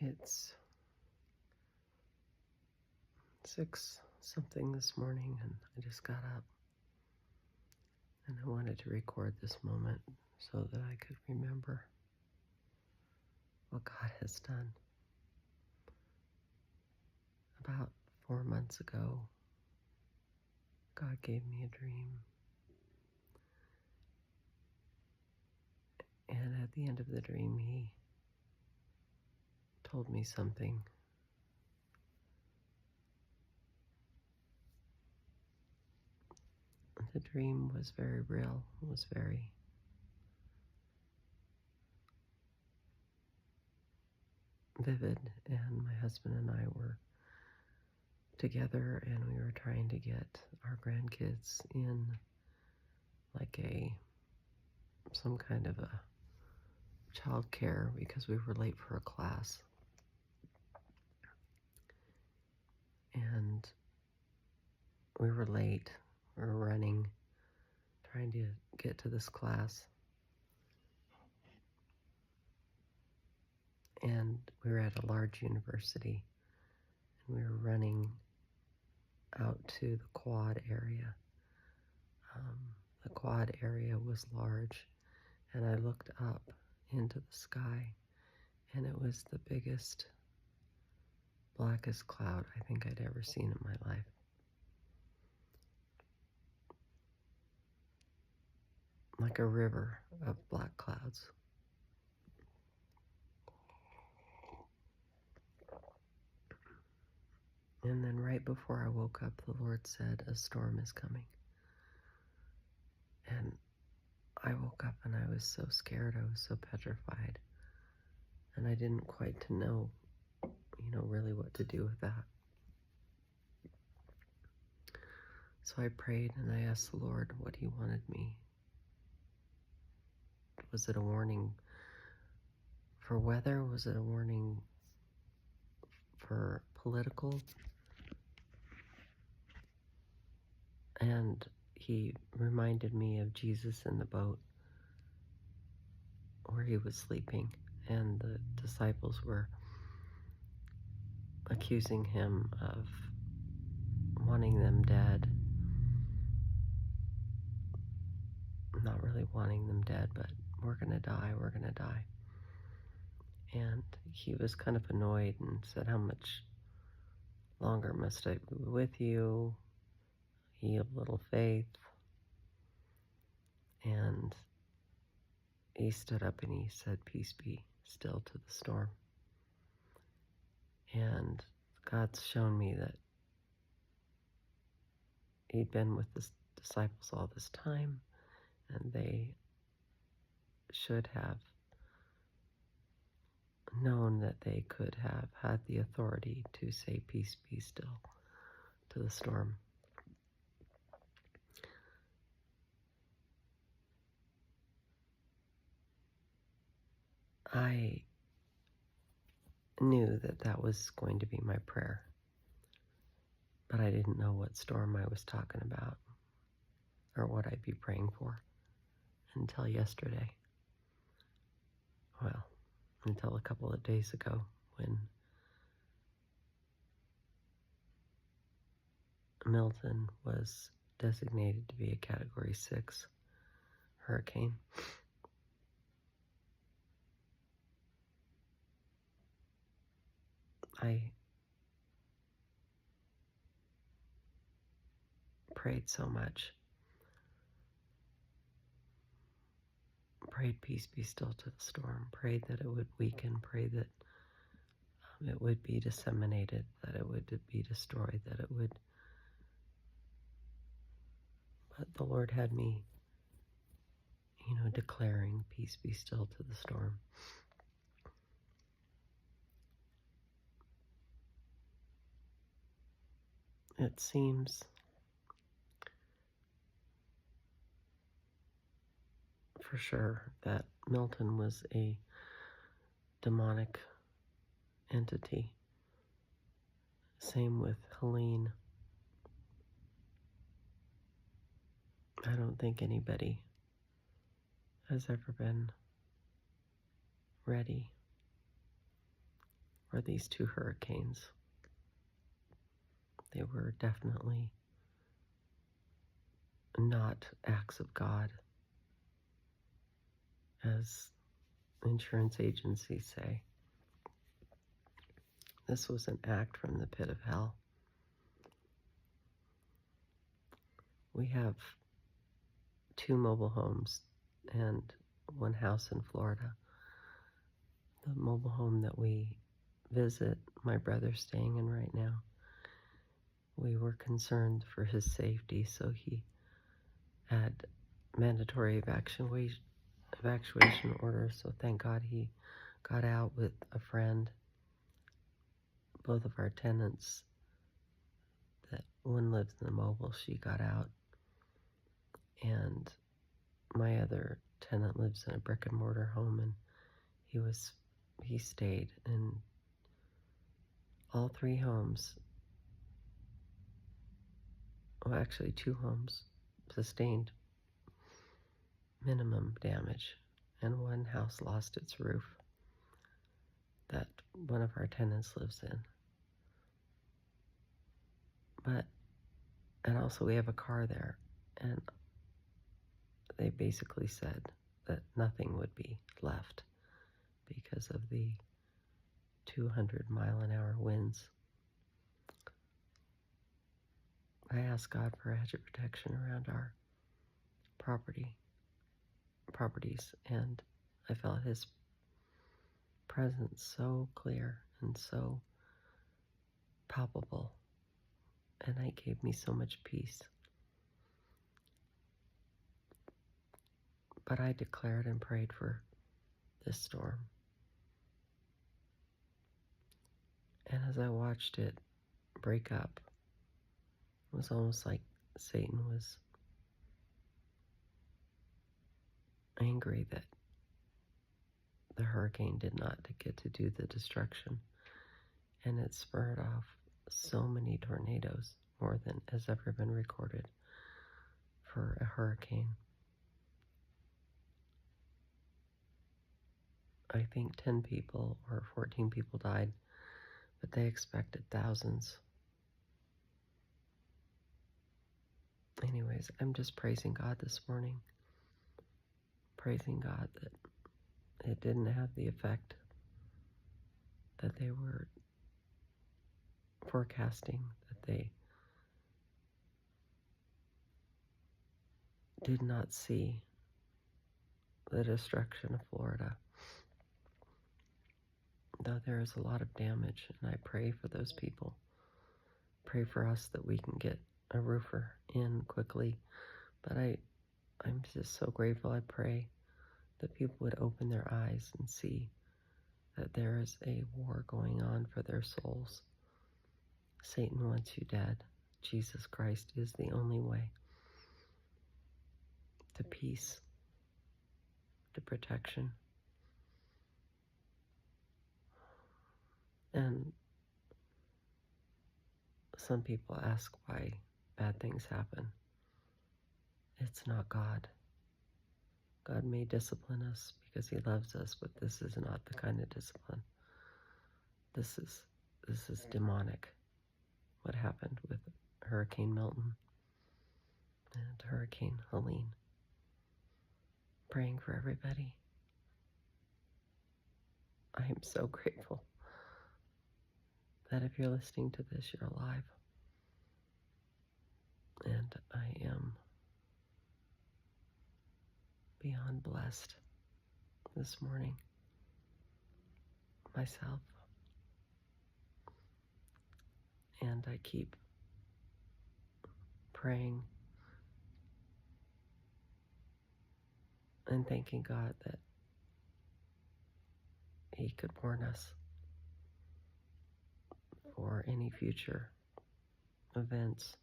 It's 6 something this morning, and I just got up, and I wanted to record this moment so that I could remember what God has done. About 4 months ago, God gave me a dream, and at the end of the dream, He told me something. The dream was very real. It was very vivid, and my husband and I were together, and we were trying to get our grandkids in like some kind of a child care because we were late for a class. And we were late. We were running, trying to get to this class. And we were at a large university, and we were running out to the quad area. The quad area was large, and I looked up into the sky, and it was the biggest, blackest cloud I think I'd ever seen in my life. Like a river of black clouds. And then right before I woke up, the Lord said, a storm is coming. And I woke up and I was so scared, I was so petrified. And I didn't quite know, really what to do with that. So I prayed and I asked the Lord what He wanted me. Was it a warning for weather? Was it a warning for political? And He reminded me of Jesus in the boat where He was sleeping, and the disciples were accusing Him of wanting them dead. Not really wanting them dead, but we're going to die. And He was kind of annoyed and said, how much longer must I be with you? Ye of little faith. And He stood up and He said, peace be still to the storm. And God's shown me that He'd been with the disciples all this time, and they should have known that they could have had the authority to say, peace be still to the storm. I knew that that was going to be my prayer, but I didn't know what storm I was talking about or what I'd be praying for until yesterday. Well, until a couple of days ago when Milton was designated to be a Category 6 hurricane. I prayed so much. Prayed peace be still to the storm. Prayed that it would weaken. Prayed that it would be disseminated, that it would be destroyed, that it would... But the Lord had me, declaring peace be still to the storm. It seems for sure that Milton was a demonic entity. Same with Helene. I don't think anybody has ever been ready for these 2 hurricanes. They were definitely not acts of God, as insurance agencies say. This was an act from the pit of hell. We have 2 mobile homes and 1 house in Florida. The mobile home that we visit, my brother's staying in right now, we were concerned for his safety, so he had mandatory evacuation orders, so thank God he got out with a friend. Both of our tenants, that one lives in the mobile, she got out, and my other tenant lives in a brick and mortar home, and he stayed. And all 3 homes, well, actually 2 homes, sustained minimum damage, and 1 house lost its roof that one of our tenants lives in. And also we have a car there, and they basically said that nothing would be left because of the 200-mile-an-hour winds. I asked God for a hedge of protection around our properties, and I felt His presence so clear and so palpable, and it gave me so much peace. But I declared and prayed for this storm. And as I watched it break up, it was almost like Satan was angry that the hurricane did not get to do the destruction. And it spurred off so many tornadoes, more than has ever been recorded for a hurricane. I think 10 people or 14 people died, but they expected thousands. Anyways, I'm just praising God this morning. Praising God that it didn't have the effect that they were forecasting, that they did not see the destruction of Florida. Though there is a lot of damage, and I pray for those people. Pray for us that we can get a roofer in quickly. But I'm just so grateful. I pray that people would open their eyes and see that there is a war going on for their souls. Satan wants you dead. Jesus Christ is the only way to peace, to protection. And some people ask why bad things happen. It's not God. God may discipline us because He loves us, but this is not the kind of discipline. This is demonic. What happened with Hurricane Milton and Hurricane Helene. Praying for everybody. I am so grateful that if you're listening to this, you're alive. And I am beyond blessed this morning myself. And I keep praying and thanking God that He could warn us for any future events